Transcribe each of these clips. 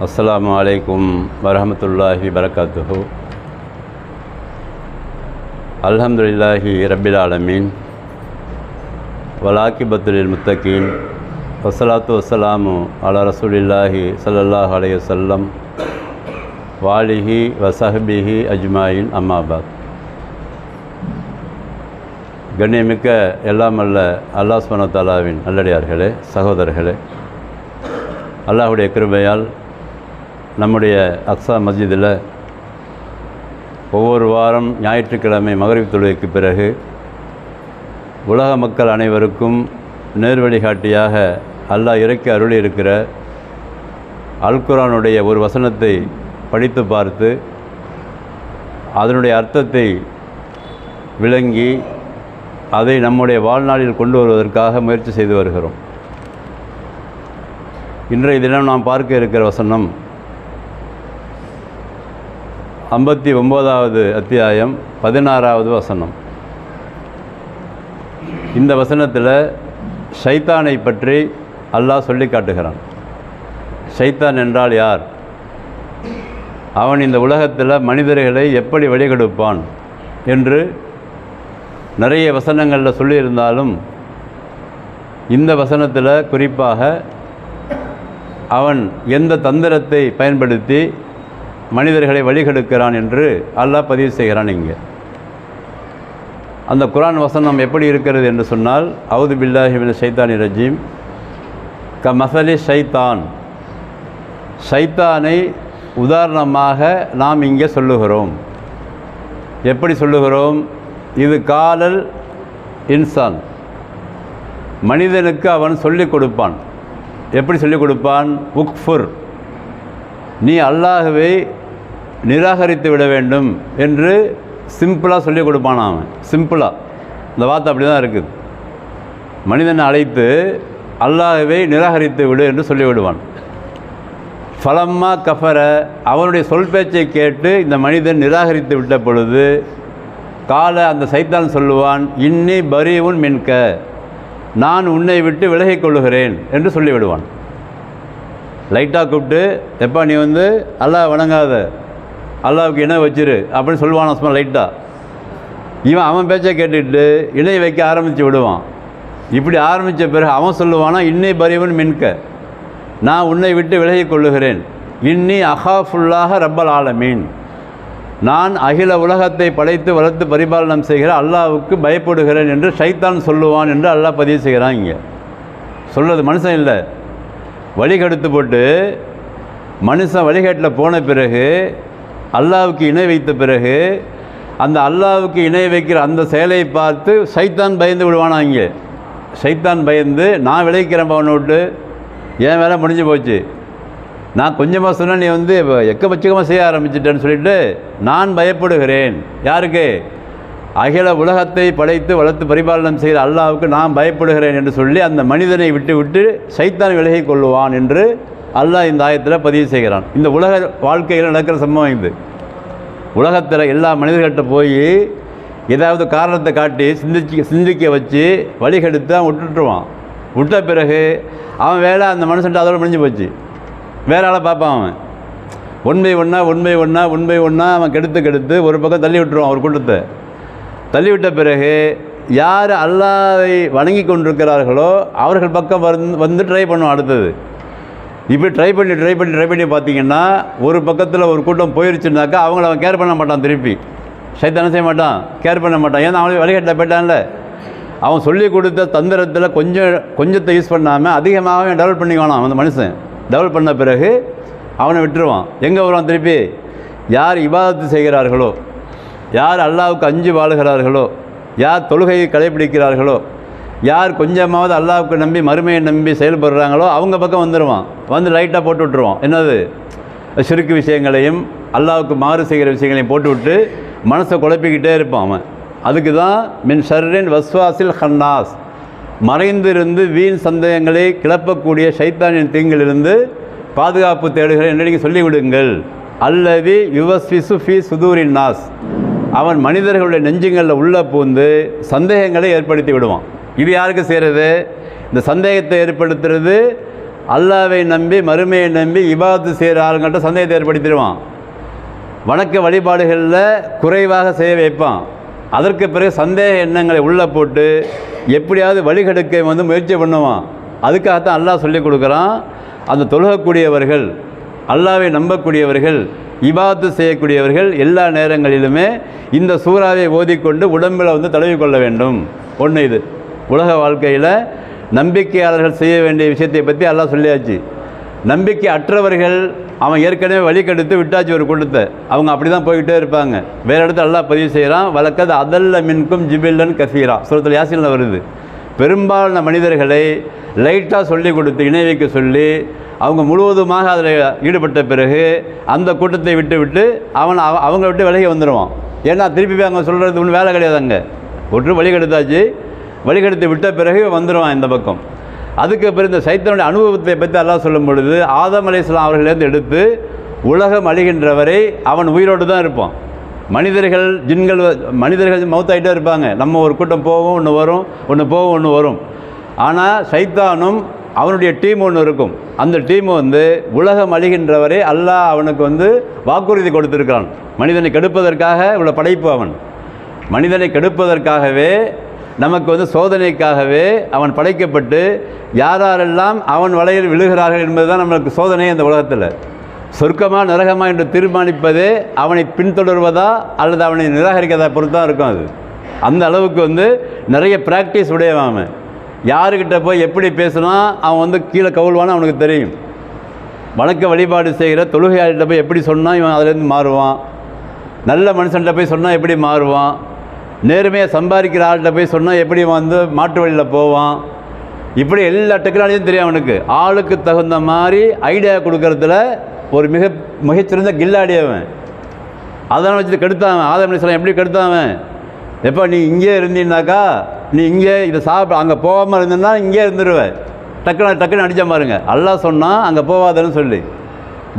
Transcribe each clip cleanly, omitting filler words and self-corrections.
அஸ்ஸலாமு அலைக்கும் வரஹமத்துல்லாஹி வரகாத்துஹு. அல்ஹம்துலில்லாஹி ரப்பில் ஆலமீன் வலாக்கிபத்துலில் முத்தகீன் வஸ்ஸலாத்து வஸ்ஸலாமு அலா ரசூலில்லாஹி ஸல்லல்லாஹு அலைஹி வஸல்லம் வாலிஹி வஸஹ்பிஹி அஜ்மாயின் அம்மாபாத். கண்ணியமிக்க எல்லாம் அல்ல அல்லாஹ் சுப்ஹானஹு வ தஆலாவின் நல்லடியார்களே, சகோதரர்களே, அல்லாஹுடைய கிருபையால் நம்முடைய அக்ஸா மஸ்ஜிதில் ஒவ்வொரு வாரம் ஞாயிற்றுக்கிழமை மகரிப் தொழுகைக்கு பிறகு உலக மக்கள் அனைவருக்கும் நேர்வழிகாட்டியாக அல்லாஹ் இறக்கி அருளி இருக்கிற அல் குர்ஆனுடைய ஒரு வசனத்தை படித்து பார்த்து அதனுடைய அர்த்தத்தை விளங்கி அதை நம்முடைய வாழ்நாளில் கொண்டு வருவதற்காக முயற்சி செய்து வருகிறோம். இன்றைய தினம் நாம் பார்க்க இருக்கிற வசனம் 59வது அத்தியாயம் 16வது வசனம். இந்த வசனத்தில் ஷைத்தானை பற்றி அல்லாஹ் சொல்லி காட்டுகிறான். ஷைத்தான் என்றால் யார்? அவன் இந்த உலகத்தில் மனிதர்களை எப்படி வழிகெடுப்பான் என்று நிறைய வசனங்களில் சொல்லியிருந்தாலும் இந்த வசனத்தில் குறிப்பாக அவன் எந்த தந்திரத்தை பயன்படுத்தி மனிதர்களை வழிகெடுக்கிறான் என்று அல்லாஹ் பதிவு செய்கிறான். இங்கே அந்த குர்ஆன் வசனம் எப்படி இருக்கிறது என்று சொன்னால், அவுது பில்லாஹி மினஷ் ஷைத்தானிர் ரஜீம் கமஸலி ஷைத்தான். ஷைத்தானை உதாரணமாக நாம் இங்கே சொல்லுகிறோம். எப்படி சொல்லுகிறோம்? இது காலல் இன்சான், மனிதனுக்கு அவன் சொல்லிக் கொடுப்பான். எப்படி சொல்லிக் கொடுப்பான்? உக்ஃபுர், நீ அல்லாஹ்வை நிராகரித்து விட வேண்டும் என்று சிம்பிளாக சொல்லிக் கொடுப்பான். அவன் சிம்பிளாக, இந்த வார்த்தை அப்படி தான் இருக்குது. மனிதனை அழைத்து அல்லாஹ்வை நிராகரித்து விடு என்று சொல்லிவிடுவான். ஃபலம்மா கஃபர, அவனுடைய சொல் பேச்சை கேட்டு இந்த மனிதன் நிராகரித்து விட்ட பொழுது கால, அந்த சைத்தான் சொல்லுவான், இன்னி பரீஉன் மின்க, நான் உன்னை விட்டு விலகிக் கொள்ளுகிறேன் என்று சொல்லிவிடுவான். லைட்டாக கூப்பிட்டு, எப்பா நீ அல்லாஹ் வணங்காத, அல்லாஹ்வுக்கு இணை வச்சிரு அப்படின்னு சொல்லுவான். சும்மா லைட்டாக இவன் அவன் பேச்சை கேட்டுட்டு இணை வைக்க ஆரம்பித்து விடுவான். இப்படி ஆரம்பித்த பிறகு அவன் சொல்லுவானா, இன்னி பரீஉன் மின்க, நான் உன்னை விட்டு விலகிக் கொள்ளுகிறேன். இன்னி அஹாஃபுல்லாஹ ரப்பல் ஆலமீன், நான் அகில உலகத்தை படைத்து வளர்த்து பரிபாலனம் செய்கிற அல்லாஹ்வுக்கு பயப்படுகிறேன் என்று ஷைத்தான் சொல்லுவான் என்று அல்லாஹ் பதிவு செய்கிறான். இங்கே சொல்கிறது மனுஷன் இல்லை. வழிகெடுத்து போட்டு மனுஷன் வழிகேட்டில் போன பிறகு அல்லாஹ்வுக்கு இணை வைத்த பிறகு அந்த அல்லாஹ்வுக்கு இணை வைக்கிற அந்த செயலை பார்த்து ஷைத்தான் பயந்து விடுவானா. இங்கே ஷைத்தான் பயந்து, நான் விளைவிக்கிறேன் அவனை விட்டு, என் வேலை முடிஞ்சு போச்சு, நான் கொஞ்சமாக சொன்னால் நீ எக்கபட்சமாக செய்ய ஆரம்பிச்சிட்டேன்னு சொல்லிட்டு நான் பயப்படுகிறேன். யாருக்கு? அகில உலகத்தை படைத்து வளர்த்து பரிபாலனம் செய்கிற அல்லாஹ்வுக்கு நான் பயப்படுகிறேன் என்று சொல்லி அந்த மனிதனை விட்டு விட்டு ஷைத்தான் விலகி கொள்ளுவான் என்று அல்லாஹ் இந்த ஆயத்தில் பதிவு செய்கிறான். இந்த உலக வாழ்க்கையில் நடக்கிற சம்பவம் இது. உலகத்தில் எல்லா மனிதர்கிட்ட போய் ஏதாவது காரணத்தை காட்டி சிந்திக்க வச்சு வழிகெடுத்து அவன் விட்டுட்டுருவான். விட்ட பிறகு அவன் வேலை அந்த மனுஷன்ட்டு அதோடு முடிஞ்சு போச்சு. வேற ஆளை பார்ப்பான். அவன் ஒன் பை ஒன்றா அவன் கெடுத்து ஒரு பக்கம் தள்ளி விட்டுருவான். ஒரு கூட்டத்தை தள்ளி விட்ட பிறகு யார் அல்லாஹ்வை வணங்கி கொண்டிருக்கிறார்களோ அவர்கள் பக்கம் வந்து ட்ரை பண்ணுவான். அடுத்தது இப்படி ட்ரை பண்ணி பார்த்தீங்கன்னா ஒரு பக்கத்தில் ஒரு கூட்டம் போயிடுச்சுனாக்கா அவங்கள அவன் கேர் பண்ண மாட்டான். திருப்பி ஷைத்தான் செய்ய மாட்டான், கேர் பண்ண மாட்டான். ஏன்னா அவன் வழிகேட்டில் போயிட்டான்ல. அவன் சொல்லி கொடுத்த தந்திரத்தில் கொஞ்சத்தை யூஸ் பண்ணாமல் அதிகமாக அவன் டெவலப் பண்ணிக்குவான். அந்த மனுஷன் டெவலப் பண்ண பிறகு அவனை விட்டுருவான். எங்கே வருவான்? திருப்பி யார் இபாதத்து செய்கிறார்களோ, யார் அல்லாஹ்வுக்கு அஞ்சு வாழுகிறார்களோ, யார் தொழுகையை கடைபிடிக்கிறார்களோ, யார் கொஞ்சமாவது அல்லாஹ்வுக்கு நம்பி மறுமையை நம்பி செயல்படுறாங்களோ அவங்க பக்கம் வந்துடுவான். லைட்டாக போட்டு விட்டுருவான். என்னது? ஷிர்க் விஷயங்களையும் அல்லாஹ்வுக்கு மாறு செய்கிற விஷயங்களையும் போட்டு விட்டு மனசை குழப்பிக்கிட்டே இருப்பான் அவன். அதுக்கு தான் மின் ஷர்ரின் வஸ்வாசில் ஹன்னாஸ், மறைந்திருந்து வீண் சந்தேகங்களை கிளப்பக்கூடிய ஷைத்தானின் தீங்கிலிருந்து பாதுகாப்பு தேடுகிறேன் என்று நீங்கள் சொல்லிவிடுங்கள். அல்லது யுவஸ்விசு ஃபி சுதூரின் நாஸ், அவன் மனிதர்களுடைய நெஞ்சுங்களில் உள்ளே பூந்து சந்தேகங்களை ஏற்படுத்தி விடுவான். இது யாருக்கு செய்கிறது? இந்த சந்தேகத்தை ஏற்படுத்துறது அல்லாவை நம்பி மறுமையை நம்பி இபாதத்து செய்கிற ஆளுங்கிட்ட சந்தேகத்தை ஏற்படுத்திடுவான். வணக்க வழிபாடுகளில் குறைவாக செய்ய வைப்பான். அதற்கு பிறகு சந்தேக எண்ணங்களை உள்ளே போட்டு எப்படியாவது வழிகெடுக்க முயற்சி பண்ணுவான். அதுக்காகத்தான் அல்லாஹ் சொல்லிக் கொடுக்குறான், அந்த தொழுகக்கூடியவர்கள், அல்லாவை நம்பக்கூடியவர்கள், இபாதத்து செய்யக்கூடியவர்கள் எல்லா நேரங்களிலுமே இந்த சூறாவை ஓதிக்கொண்டு உடம்பில் தடவிக்கொள்ள வேண்டும். ஒன்று இது. உலக வாழ்க்கையில் நம்பிக்கையாளர்கள் செய்ய வேண்டிய விஷயத்தை பற்றி அல்லாஹ் சொல்லியாச்சு. நம்பிக்கை அற்றவர்கள் அவன் ஏற்கனவே வழி கெடுத்து விட்டாச்சு ஒரு கூட்டத்தை, அவங்க அப்படி தான் போய்கிட்டே இருப்பாங்க. வேறு இடத்துல அல்லாஹ் பதிவு செய்கிறான், வழக்கது அதல்ல மின்கும் ஜிபில்லன் கசீரா, சூரத்துல் யாசீனில் வருது. பெரும்பாலான மனிதர்களை லைட்டாக சொல்லி கொடுத்து இணை வைக்க சொல்லி அவங்க முழுவதுமாக அதில் ஈடுபட்ட பிறகு அந்த கூட்டத்தை விட்டு அவங்க விட்டு விலகி வந்துடுவான். ஏன்னா திருப்பி அவங்க சொல்கிறது ஒன்றும் வேலை கிடையாது. அங்கே ஒன்று வழிகெடுத்தாச்சு, வழிகெடுத்து விட்ட பிறகு வந்துடுவான் இந்த பக்கம். அதுக்கு பிறகு இந்த சைத்தானுடைய அனுபவத்தை பற்றி அல்லாஹ் சொல்லும் பொழுது, ஆதம் அலைஹிஸ்ஸலாம் அவர்களிலேருந்து எடுத்து உலகம் அழிகின்ற வரை அவன் உயிரோடு தான் இருப்பான். மனிதர்கள் மௌத்தாகிட்டே இருப்பாங்க. நம்ம ஒரு கூட்டம் போவோம், ஒன்று வரும், ஒன்று போவோம், ஒன்று வரும். ஆனால் சைத்தானும் அவனுடைய டீம் ஒன்று இருக்கும். அந்த டீம் உலகம் அழிகின்ற வரை அல்லாஹ் அவனுக்கு வாக்குறுதி கொடுத்துருக்கிறான். மனிதனை கெடுப்பதற்காக இவ்வளோ படைப்பு. அவன் மனிதனை கெடுப்பதற்காகவே நமக்கு சோதனைக்காகவே அவன் படைக்கப்பட்டு யாரெல்லாம் அவன் வலையில் விழுகிறார்கள் என்பது தான் நம்மளுக்கு சோதனை. அந்த உலகத்தில் சொர்க்கமாக நரகமா என்று தீர்மானிப்பதே அவனை பின்தொடர்வதா அல்லது அவனை நிராகரிக்கிறதா பொறுத்தான் இருக்கும். அது அந்த அளவுக்கு நிறைய ப்ராக்டிஸ் உடையவன். அவன் யாருக்கிட்ட போய் எப்படி பேசுனா அவன் கீழே கவுழ்வான்னு அவனுக்கு தெரியும். வணக்க வழிபாடு செய்கிற தொழுகையாளிகிட்ட போய் எப்படி சொன்னால் இவன் அதிலேருந்து மாறுவான், நல்ல மனுஷன்கிட்ட போய் சொன்னால் எப்படி மாறுவான், நேர்மையாக சம்பாதிக்கிற ஆள்கிட்ட போய் சொன்னால் எப்படி மாட்டு வழியில் போவான், இப்படி எல்லா டெக்னாலஜியும் தெரியும் அவனுக்கு. ஆளுக்கு தகுந்த மாதிரி ஐடியா கொடுக்கறதுல ஒரு மிகச்சிறந்த கில்லாடியவன். அதனால் வச்சுட்டு கெடுத்தாவன். ஆதம் அலைஹிஸ்ஸலாம் எப்படி கெடுத்தாவன்? எப்போ நீ இங்கே இருந்தீங்கனாக்கா, நீ இங்கே இதை அங்கே போகாமல் இருந்தேன்னா இங்கே இருந்துருவேன், டக்குன்னு அடித்த பாருங்க. அல்லாஹ் சொன்னால் அங்கே போவாதன்னு சொல்லி,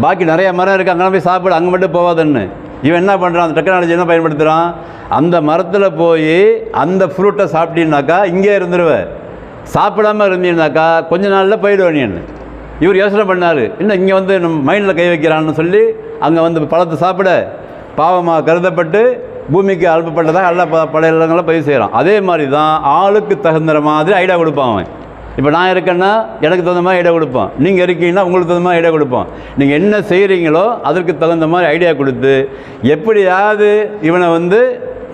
பாக்கி நிறைய மரம் இருக்குது அங்கே போய் சாப்பிடு, அங்கே மட்டும் போவாதன்னு. இவன் என்ன பண்ணுறான்? அந்த டெக்னாலஜி என்ன பயன்படுத்துகிறான்? அந்த மரத்தில் போய் அந்த ஃப்ரூட்டை சாப்பிட்டீங்கனாக்கா இங்கே இருந்துருவேன், சாப்பிடாமல் இருந்தீங்கனாக்கா கொஞ்ச நாளில் போயிடுவேன் நீ. இவர் யோசனை பண்ணார், இன்னும் இங்கே நம்ம மைண்டில் கை வைக்கிறான்னு சொல்லி அங்கே பழத்தை சாப்பிட பாவமாக கருதப்பட்டு பூமிக்கு அனுப்பப்பட்டதாக எல்லா பழைய இடங்களை பதிவு செய்கிறான். அதே மாதிரி தான் ஆளுக்கு தகுந்த மாதிரி ஐடியா கொடுப்பான் அவன். இப்போ நான் இருக்கேன்னா எனக்கு தகுந்த மாதிரி ஐடியா கொடுப்பான், நீங்கள் இருக்கீங்கன்னா உங்களுக்கு தகுந்த மாதிரி ஐடியா கொடுப்பான். நீங்கள் என்ன செய்கிறீங்களோ அதற்கு தகுந்த மாதிரி ஐடியா கொடுத்து எப்படியாவது இவனை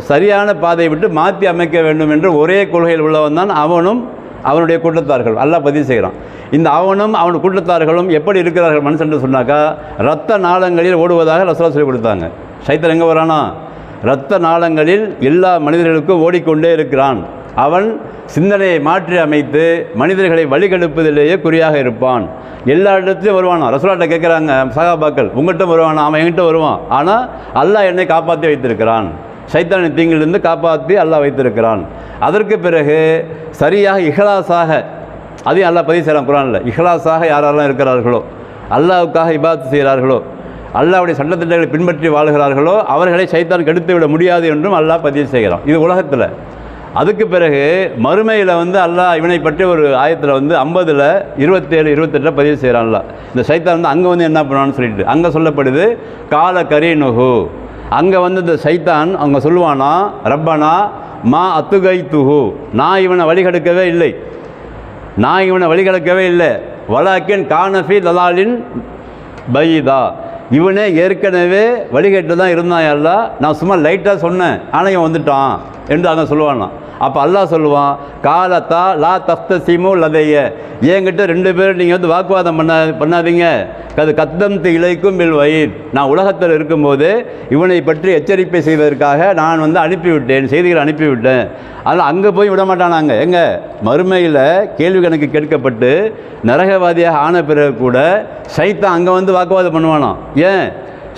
சரியான பாதையை விட்டு மாற்றி அமைக்க வேண்டும் என்று ஒரே கொள்கையில் உள்ளவன் தான் அவனும் அவனுடைய கூட்டத்தார்கள். அல்லாஹ் பதிவு செய்கிறான். இந்த அவனும் அவனுடைய கூட்டத்தார்களும் எப்படி இருக்கிறார்கள் மனுஷன் சொன்னாக்கா, இரத்த நாளங்களில் ஓடுவதாக ரசூலுல்லாஹ் சொல்லி கொடுத்தாங்க. சைத்தான் எங்கே வரானா? இரத்த நாளங்களில் எல்லா மனிதர்களுக்கும் ஓடிக்கொண்டே இருக்கிறான். அவன் சிந்தனையை மாற்றி அமைத்து மனிதர்களை வழிகெடுப்பதிலேயே குறியாக இருப்பான். எல்லா இடத்துலையும் வருவானா. ரசூலுல்லாஹ்ட்ட கேட்குறாங்க சஹாபாக்கள், உங்கள்கிட்ட வருவானா? அவன் என்கிட்ட வருவான். ஆனால் அல்லாஹ் என்னை காப்பாற்றி வைத்திருக்கிறான், சைத்தானின் தீங்கிலிருந்து காப்பாற்றி அல்லாஹ் வைத்திருக்கிறான். அதற்கு பிறகு சரியாக இஹ்லாஸாக, அதையும் அல்லாஹ் பதிவு செய்கிறான் குர்ஆனில். இஹ்லாஸாக யாரெல்லாம் இருக்கிறார்களோ, அல்லாஹ்வுக்காக இபாதத் செய்கிறார்களோ, அல்லாஹ்வுடைய சட்டத்திட்டங்களை பின்பற்றி வாழ்கிறார்களோ அவர்களை சைத்தான் கெடுத்து விட முடியாது என்றும் அல்லாஹ் பதிவு செய்கிறான். இது உலகத்தில். அதுக்கு பிறகு மறுமையில் அல்லாஹ் இவனை பற்றி ஒரு ஆயத்தில் 50ல் 27 28 பதிவு செய்கிறான். அல்லாஹ் இந்த சைத்தான் அங்கே என்ன பண்ணுவான்னு சொல்லிட்டு அங்கே சொல்லப்படுது, கால கரீனுஹு. அங்கே இந்த சைத்தான் அவங்க சொல்லுவானா, ரப்பனா மா அத்துகைத்துஹு, நான் இவனை வழிகெடுக்கவே இல்லை, நான் இவனை வழிகெடுக்கவே இல்லை, வலாக்கின் கானஃபி லலாலின் பைதா, இவனே ஏற்கனவே வழிகேட்டு தான் இருந்தான். அல்லாஹ் நான் சும்மா லைட்டாக சொன்னேன், ஆனால் இவன் வந்துட்டான் என்று அங்கே சொல்லுவானா. அப்போ அல்லாஹ் சொல்லுவான், காலத்தா லா தஃப்தஸிமு லதைய, என்கிட்ட 2 பேரும் நீங்கள் வாக்குவாதம் பண்ணாதீங்க. கத்தம் இலைக்கும் பில் வயிர், நான் உலகத்தில் இருக்கும்போது இவனை பற்றி எச்சரிக்கை செய்வதற்காக நான் அனுப்பிவிட்டேன், செய்திகளை அனுப்பிவிட்டேன். அதனால் அங்கே போய் விட மாட்டானாங்க. எங்கே மறுமையில் கேள்வி கணக்கு கேட்கப்பட்டு நரகவாதியாக ஆன பிறகு கூட சைத்தான் அங்கே வாக்குவாதம் பண்ணுவானாம். ஏன்?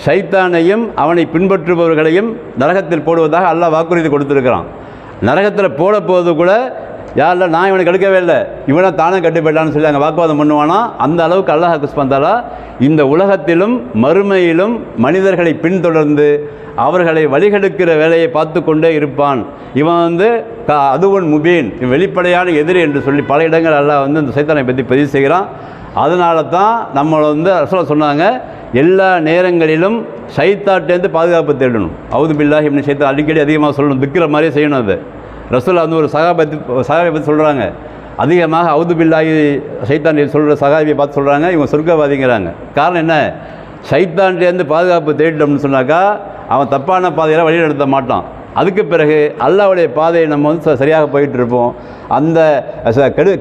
சைத்தானையும் அவனை பின்பற்றுபவர்களையும் நரகத்தில் போடுவதாக அல்லாஹ் வாக்குறுதி கொடுத்துருக்கிறான். நரகத்தில் போட போவது கூட யாரில் நான் இவனை கெடுக்கவே இல்லை, இவனை தானே கட்டுப்பட்டான்னு சொல்லி அங்கே வாக்குவாதம் பண்ணுவானா. அந்த அளவுக்கு அல்லாஹ் சுப்ஹானஹு வ தஆலா இந்த உலகத்திலும் மறுமையிலும் மனிதர்களை பின்தொடர்ந்து அவர்களை வழிகெடுக்கிற வேலையை பார்த்து கொண்டே இருப்பான். இவன் அதுவன் முபீன், வெளிப்படையான எதிரி என்று சொல்லி பல இடங்கள் அல்லாஹ் இந்த சைத்தானை பற்றி பதிவு செய்கிறான். அதனால தான் நம்மளை வந்து ரசூலுல்லாஹ் சொன்னாங்க, எல்லா நேரங்களிலும் ஷைத்தான்டேருந்து பாதுகாப்பு தேடணும். அவுது பில்லாஹி மினஷ் ஷைத்தான் அடிக்கடி அதிகமாக சொல்லணும், திக்கிற மாதிரியே செய்யணும். அது ரசூலுல்லாஹ் வந்து ஒரு சஹாபியை பற்றி சொல்கிறாங்க, அதிகமாக அவுது பில்லாஹி ஷைத்தான் சொல்கிற சஹாபியை பார்த்து சொல்கிறாங்க, இவங்க சொர்க்கவாதிங்கிறாங்க. காரணம் என்ன? ஷைத்தான்டேருந்து பாதுகாப்பு தேடிட்டோம்னு சொன்னாக்கா அவன் தப்பான பாதையில் வழி நடத்த மாட்டான். அதுக்கு பிறகு அல்லாஹ்வுடைய பாதையை நம்ம வந்து சரியாக போயிட்டு இருப்போம். அந்த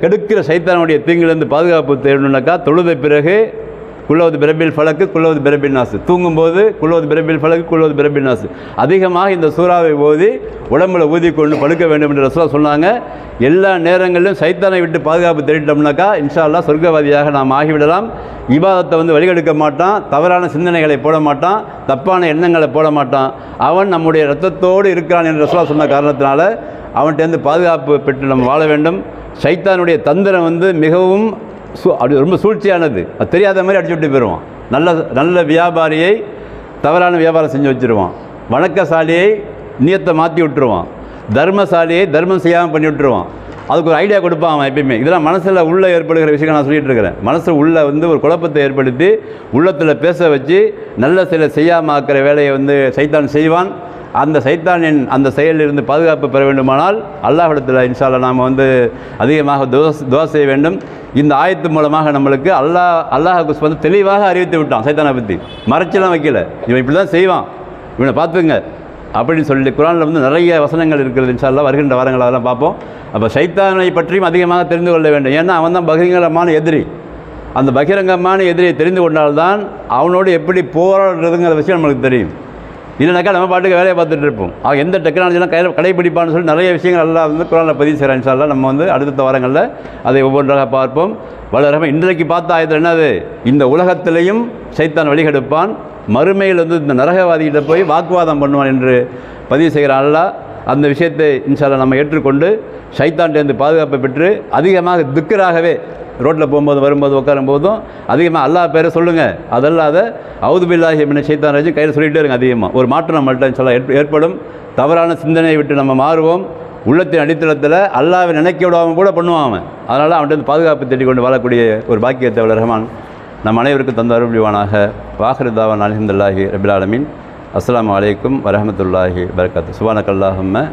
கெடுக்கிற சைத்தானுடைய தீங்கிலிருந்து பாதுகாப்பு தேடணுன்னாக்கா தொழுத பிறகு குல்லவது பிரபில் ஃபலக்கு குல்லவது பிரபின் நாசு, தூங்கும்போது குல்லவது பிரபில் ஃபலக்கு குல்லவது பிரபின் நாசு அதிகமாக இந்த சூறாவை ஓதி உடம்புல ஊதி கொண்டு படுக்க வேண்டும் என்று ரசூலுல்லாஹ் சொன்னாங்க. எல்லா நேரங்களிலும் சைத்தானை விட்டு பாதுகாப்பு தேடிட்டோம்னாக்கா இன்ஷா அல்லாஹ் சொர்க்கவாதியாக நாம் ஆகிவிடலாம். இபாதத்தை வந்து வழிகெடுக்க மாட்டான், தவறான சிந்தனைகளை போட மாட்டான், தப்பான எண்ணங்களை போட மாட்டான். அவன் நம்முடைய இரத்தத்தோடு இருக்கிறான் என்று ரசூலுல்லாஹ் சொன்ன காரணத்தினால அவன்கிட்டேருந்து பாதுகாப்பு பெற்று நம்ம வாழ வேண்டும். சைத்தானுடைய தந்திரம் வந்து மிகவும் அப்படி ரொம்ப சூழ்ச்சியானது. அது தெரியாத மாதிரி அடிச்சு விட்டு போயிடுவான். நல்ல வியாபாரியை தவறான வியாபாரம் செஞ்சு வச்சுருவான், வணக்கசாலியை நியத்தை மாற்றி விட்டுருவான், தர்மசாலியை தர்மம் செய்யாமல் பண்ணி விட்டுருவான். அதுக்கு ஒரு ஐடியா கொடுப்பான் அவன் எப்பயுமே. இதெல்லாம் மனசில் உள்ளே ஏற்படுகிற விஷயங்கள் நான் சொல்லிகிட்டு இருக்கிறேன். மனசு உள்ளே வந்து ஒரு குழப்பத்தை ஏற்படுத்தி உள்ளத்தில் பேச வச்சு நல்ல சில செய்யாமல் ஆக்கிற வேலையை வந்து சைத்தான் செய்வான். அந்த சைத்தானின் அந்த செயலிலிருந்து பாதுகாப்பு பெற வேண்டுமானால் அல்லாஹ்விடத்தில் இன்ஷா அல்லாஹ் நாம் வந்து அதிகமாக துஆ செய்ய வேண்டும். இந்த ஆயத்து மூலமாக நம்மளுக்கு அல்லாஹ் வந்து தெளிவாக அறிவித்து விட்டான். சைத்தானை பற்றி மறைச்செல்லாம் வைக்கல, இவன் இப்படி தான் செய்வான், இவனை பார்த்துங்க அப்படின்னு சொல்லி குர்ஆனில் வந்து நிறைய வசனங்கள் இருக்கிறது. இன்ஷா அல்லாஹ் வருகின்ற வாரங்கள் அதெல்லாம் பார்ப்போம். அப்போ சைத்தானை பற்றியும் அதிகமாக தெரிந்து கொள்ள வேண்டும். ஏன்னா அவன் தான் பகிரங்கமான எதிரி. அந்த பகிரங்கமான எதிரியை தெரிந்து கொண்டால்தான் அவனோடு எப்படி போராடுறதுங்கிற விஷயம் நம்மளுக்கு தெரியும். இல்லைனாக்கா நம்ம பாட்டுக்கு வேலையை பார்த்துட்டு இருப்போம். அவன் எந்த டெக்னாலஜிலாம் கடைபிடிப்பான்னு சொல்லி நிறைய விஷயங்கள் எல்லாம் வந்து குர்ஆனில் பதிவு செய்கிறான். இன்ஷா அல்லாஹ் நம்ம வந்து அடுத்த வாரங்களில் அதை ஒவ்வொன்றாக பார்ப்போம். வளரமாக இன்றைக்கு பார்த்த ஆயத்தில் என்னது, இந்த உலகத்திலையும் சைத்தான் வழிகெடுப்பான், மறுமையில் வந்து இந்த நரகவாதிகிட்ட போய் வாக்குவாதம் பண்ணுவான் என்று பதிவு செய்கிறான் அல்லாஹ். அந்த விஷயத்தை இன்ஷா அல்லாஹ் நம்ம ஏற்றுக்கொண்டு சைத்தான்டேருந்து பாதுகாப்பை பெற்று அதிகமாக திக்ராகவே ரோட்டில் போகும்போது வரும்போது உட்காரும் போதும் அதிகமாக அல்லாஹ் பேரை சொல்லுங்கள். அதல்லாத அவுது பில்லாஹி மினஷ் ஷைத்தானிர் ரஜீம் கையில் சொல்லிகிட்டே இருங்க. அதிகமாக ஒரு மாற்றம் நம்மள்ட்ட இன்ஷா அல்லாஹ் ஏற்படும். தவறான சிந்தனையை விட்டு நம்ம மாறுவோம். உள்ளத்தின் அடித்தளத்தில் அல்லாஹ்வை நினைக்க விடாமல் கூட பண்ணுவான் அவன். அதனால் அவன்கிட்ட பாதுகாப்பு தேடி கொண்டு வாழக்கூடிய ஒரு பாக்கியத்தை வல்ல ரஹ்மான் நம் அனைவருக்கும் தந்து அருள்வானாக. வாஹிரு தாவான் அல்ஹம்துலில்லாஹி ரப்பில் ஆலமீன். அஸ்ஸலாமு அலைக்கும் வரஹ்மத்துல்லாஹி வபரகாத்துஹு. சுப்ஹானக்கல்லாஹும்ம